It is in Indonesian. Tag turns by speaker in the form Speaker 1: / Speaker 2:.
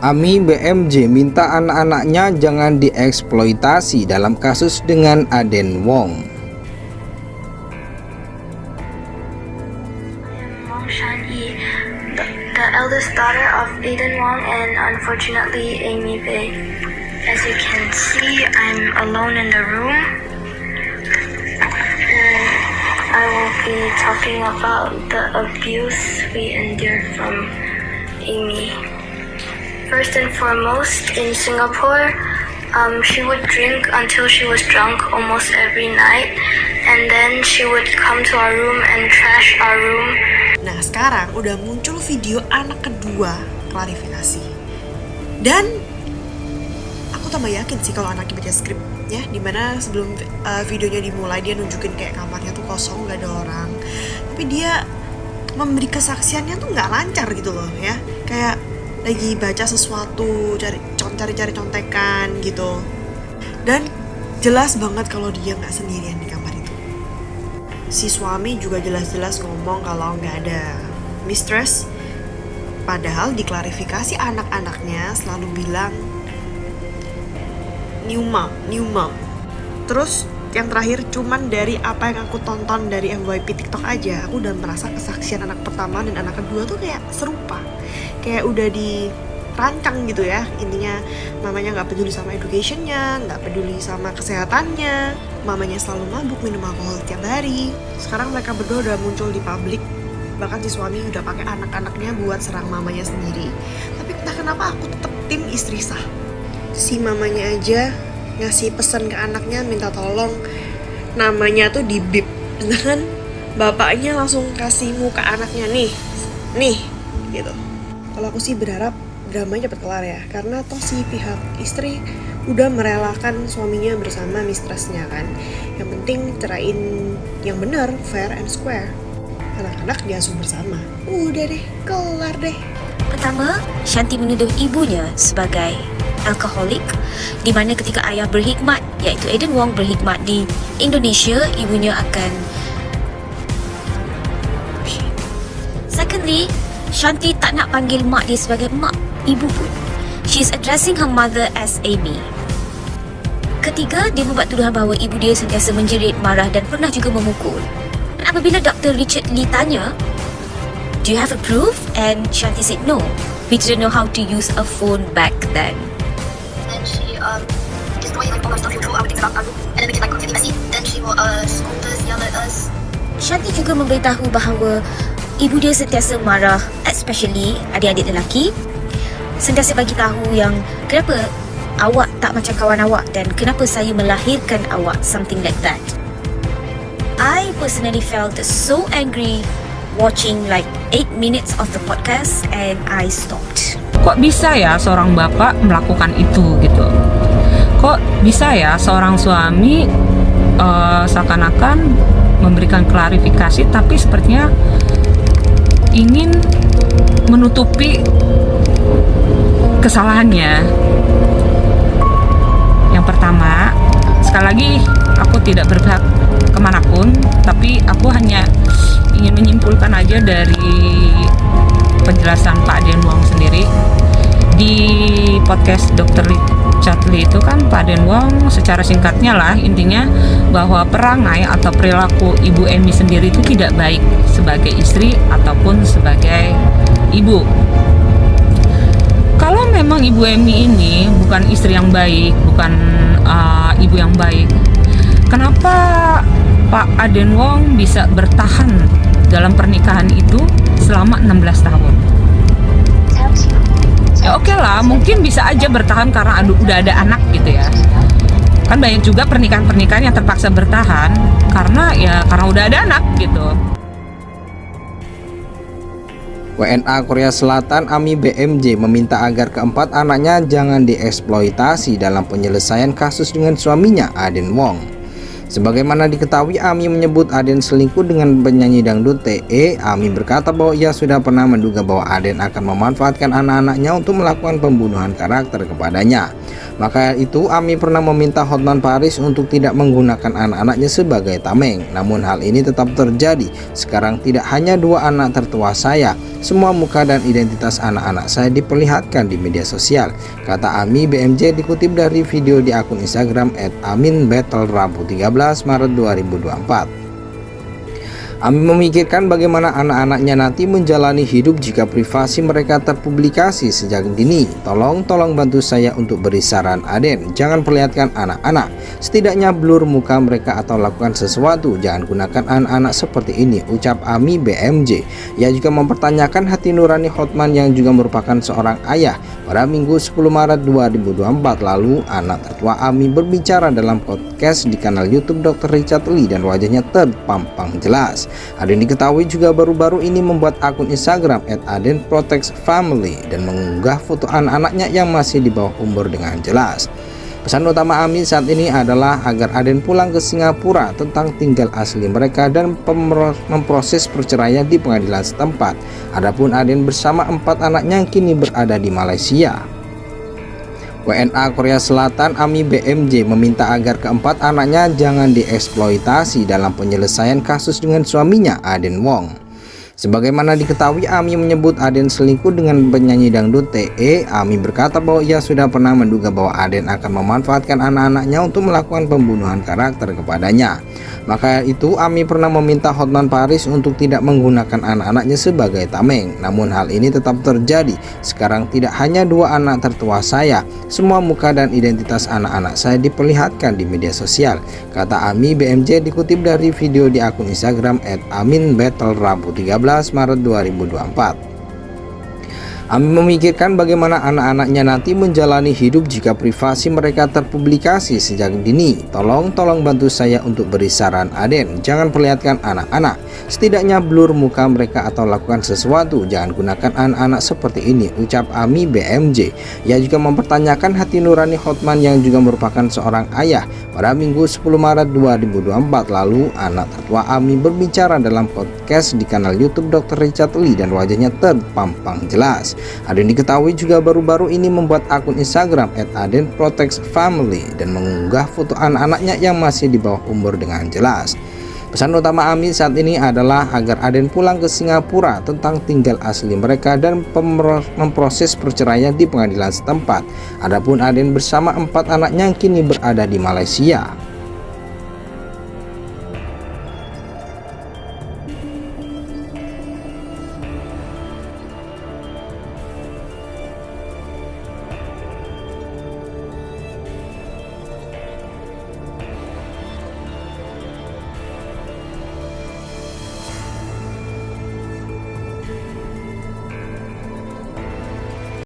Speaker 1: Ami BMJ minta anak-anaknya jangan dieksploitasi dalam kasus dengan Aden Wong.
Speaker 2: Wong Shan-yi, the eldest daughter of Aden Wong and unfortunately Amy Bae. As you can see, I'm alone in the room. I will be talking about the abuse we endured from Amy. First and foremost, in Singapore, she would drink until she was drunk almost every night, and then she would come to our room and trash our room.
Speaker 3: Nah, sekarang udah muncul video anak kedua klarifikasi. Dan aku tambah yakin sih kalau anaknya baca skrip ya, dimana sebelum videonya dimulai dia nunjukin kayak kamarnya tuh kosong, gak ada orang, tapi dia memberi kesaksiannya tuh nggak lancar gitu loh ya, kayak lagi baca sesuatu, cari contekan gitu. Dan jelas banget kalau dia nggak sendirian di kamar itu. Si suami juga jelas-jelas ngomong kalau nggak ada mistress, padahal diklarifikasi anak-anaknya selalu bilang new mom. Terus yang terakhir, cuman dari apa yang aku tonton dari FYP TikTok aja, aku udah merasa kesaksian anak pertama dan anak kedua tuh kayak serupa, kayak udah dirancang gitu ya. Intinya mamanya nggak peduli sama educationnya, nggak peduli sama kesehatannya, mamanya selalu mabuk, minum alkohol tiap hari. Sekarang mereka berdua udah muncul di publik, bahkan si suami udah pakai anak-anaknya buat serang mamanya sendiri. Tapi entah kenapa aku tetap tim istri sah. Si mamanya aja ngasih pesan ke anaknya minta tolong namanya tuh di bip, sedangkan bapaknya langsung kasih muka anaknya nih gitu. Kalau aku sih berharap dramanya cepet kelar ya, karena toh si pihak istri udah merelakan suaminya bersama mistressnya kan. Yang penting ceraiin yang benar, fair and square. Anak-anak diasuh bersama, udah deh, kelar deh.
Speaker 4: Pertama, Shanti menuduh ibunya sebagai alkoholik, di mana ketika ayah berkhidmat, iaitu Aden Wong berkhidmat di Indonesia, ibunya akan. Secondly, Shanti tak nak panggil mak dia sebagai mak, ibu pun. She is addressing her mother as Amy. Ketiga, dia membuat tuduhan bahawa ibu dia sentiasa menjerit, marah dan pernah juga memukul. Dan apabila Dr. Richard Lee tanya, "Do you have a proof?" and Shanti said no. We didn't know how to use a phone back then.
Speaker 2: Then she destroyed like all our stuff, threw our things around our room, and then we get like really messy. Then she will scold us, yell at us.
Speaker 4: Shanti juga memberitahu bahawa ibu dia sentiasa marah, especially adik-adik lelaki. Sentiasa bagi tahu yang kenapa awak tak macam kawan awak dan kenapa saya melahirkan awak, something like that. I personally felt so angry watching like 8 minutes of the podcast and I stopped.
Speaker 5: Kok bisa ya seorang bapak melakukan itu gitu? Kok bisa ya seorang suami seakan-akan memberikan klarifikasi tapi sepertinya ingin menutupi kesalahannya. Yang pertama, sekali lagi aku tidak berpihak kemanapun, tapi aku hanya ingin menyimpulkan aja dari penjelasan Pak Aden Wong sendiri. Di podcast Dr. Richard Lee itu kan Pak Aden Wong secara singkatnya lah intinya bahwa perangai atau perilaku Ibu Amy sendiri itu tidak baik sebagai istri ataupun sebagai ibu. Kalau memang Ibu Amy ini bukan istri yang baik, bukan ibu yang baik, kenapa Pak Aden Wong bisa bertahan dalam pernikahan itu selama 16 tahun? Ya oke lah, mungkin bisa aja bertahan karena udah ada anak gitu ya. Kan banyak juga pernikahan-pernikahan yang terpaksa bertahan karena udah ada anak gitu.
Speaker 1: WNA Korea Selatan Ami BMJ meminta agar keempat anaknya jangan dieksploitasi dalam penyelesaian kasus dengan suaminya Aden Wong. Sebagaimana diketahui, Ami menyebut Aden selingkuh dengan penyanyi dangdut TE. Ami berkata bahwa ia sudah pernah menduga bahwa Aden akan memanfaatkan anak-anaknya untuk melakukan pembunuhan karakter kepadanya. Maka itu Ami pernah meminta Hotman Paris untuk tidak menggunakan anak-anaknya sebagai tameng. Namun hal ini tetap terjadi. Sekarang tidak hanya 2 anak tertua saya, semua muka dan identitas anak-anak saya diperlihatkan di media sosial, kata Ami BMJ dikutip dari video di akun Instagram @aminbattle Rabu 13 Maret 2024. Ami memikirkan bagaimana anak-anaknya nanti menjalani hidup jika privasi mereka terpublikasi sejak dini. Tolong bantu saya untuk beri saran Aden. Jangan perlihatkan anak-anak. Setidaknya blur muka mereka atau lakukan sesuatu. Jangan gunakan anak-anak seperti ini, ucap Ami BMJ. Ia juga mempertanyakan hati nurani Hotman yang juga merupakan seorang ayah. Pada Minggu 10 Maret 2024 lalu, anak tertua Ami berbicara dalam podcast di kanal YouTube Dr. Richard Lee dan wajahnya terpampang jelas. Aden diketahui juga baru-baru ini membuat akun Instagram @adenprotectsfamily dan mengunggah foto anak-anaknya yang masih di bawah umur dengan jelas. Pesan utama Ami saat ini adalah agar Aden pulang ke Singapura tentang tinggal asli mereka dan memproses perceraian di pengadilan setempat. Adapun Aden bersama 4 anaknya yang kini berada di Malaysia. WNA Korea Selatan Ami BMJ meminta agar keempat anaknya jangan dieksploitasi dalam penyelesaian kasus dengan suaminya Aden Wong. Sebagaimana diketahui, Ami menyebut Aden selingkuh dengan penyanyi dangdut TE. Ami berkata bahwa ia sudah pernah menduga bahwa Aden akan memanfaatkan anak-anaknya untuk melakukan pembunuhan karakter kepadanya. Maka itu Ami pernah meminta Hotman Paris untuk tidak menggunakan anak-anaknya sebagai tameng. Namun hal ini tetap terjadi. Sekarang tidak hanya 2 anak tertua saya, semua muka dan identitas anak-anak saya diperlihatkan di media sosial, kata Ami BMJ dikutip dari video di akun Instagram @aminbattle Rabu 13 Maret 2024. Ami memikirkan bagaimana anak-anaknya nanti menjalani hidup jika privasi mereka terpublikasi sejak dini. Tolong bantu saya untuk beri saran Aden. Jangan perlihatkan anak-anak. Setidaknya blur muka mereka atau lakukan sesuatu. Jangan gunakan anak-anak seperti ini, ucap Ami BMJ. Ia juga mempertanyakan hati nurani Hotman yang juga merupakan seorang ayah. Pada Minggu 10 Maret 2024 lalu, anak tertua Ami berbicara dalam podcast di kanal YouTube Dr. Richard Lee dan wajahnya terpampang jelas. Aden diketahui juga baru-baru ini membuat akun Instagram @adenprotectsfamily dan mengunggah foto anak-anaknya yang masih di bawah umur dengan jelas. Pesan utama Ami saat ini adalah agar Aden pulang ke Singapura tentang tinggal asli mereka dan memproses perceraian di pengadilan setempat. Adapun Aden bersama 4 anaknya yang kini berada di Malaysia.